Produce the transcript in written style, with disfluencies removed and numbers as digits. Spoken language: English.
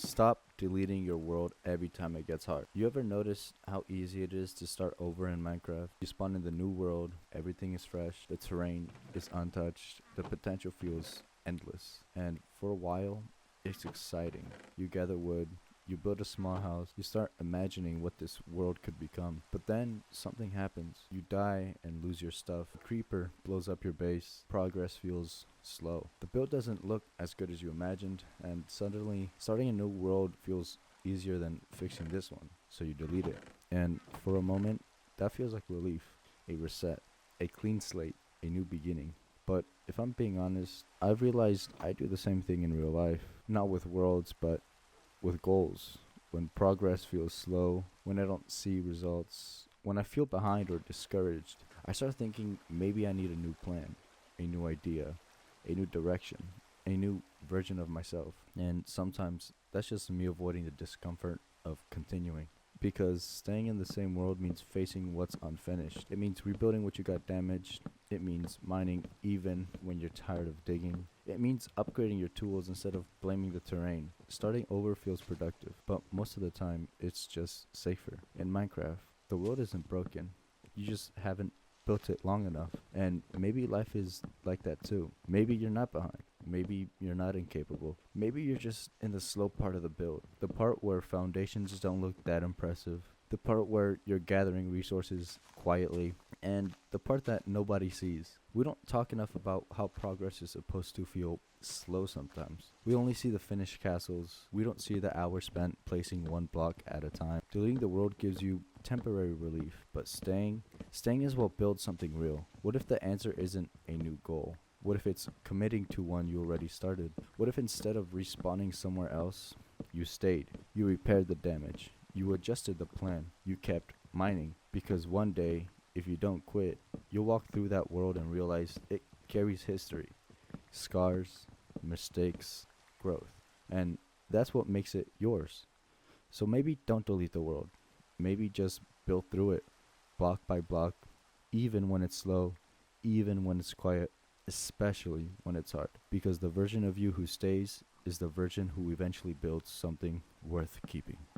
Stop deleting your world every time it gets hard. You ever notice how easy it is to start over in Minecraft? You spawn in the new world, everything is fresh, the terrain is untouched, the potential feels endless. And for a while, it's exciting. You gather wood, you build a small house, you start imagining what this world could become. But then something happens. You die and lose your stuff. A creeper blows up your base. Progress feels slow. The build doesn't look as good as you imagined, and suddenly starting a new world feels easier than fixing this one. So you delete it. And for a moment, that feels like relief, a reset, a clean slate, a new beginning. But if I'm being honest, I've realized I do the same thing in real life. Not with worlds, but with goals. When progress feels slow, when I don't see results, when I feel behind or discouraged, I start thinking maybe I need a new plan, a new idea, a new direction, a new version of myself. And sometimes that's just me avoiding the discomfort of continuing. Because staying in the same world means facing what's unfinished. It means rebuilding what you got damaged. It means mining even when you're tired of digging. It means upgrading your tools instead of blaming the terrain. Starting over feels productive, but most of the time it's just safer. In Minecraft, the world isn't broken. You just haven't built it long enough. And maybe life is like that too. Maybe you're not behind. Maybe you're not incapable. Maybe you're just in the slow part of the build. The part where foundations don't look that impressive. The part where you're gathering resources quietly. And the part that nobody sees. We don't talk enough about how progress is supposed to feel slow sometimes. We only see the finished castles. We don't see the hours spent placing one block at a time. Deleting the world gives you temporary relief, but staying is what builds something real. What if the answer isn't a new goal? What if it's committing to one you already started? What if instead of respawning somewhere else, you stayed? You repaired the damage. You adjusted the plan. You kept mining. Because one day, if you don't quit, you'll walk through that world and realize it carries history, scars, mistakes, growth. And that's what makes it yours. So maybe don't delete the world. Maybe just build through it, block by block, even when it's slow, even when it's quiet, especially when it's hard. Because the version of you who stays is the version who eventually builds something worth keeping.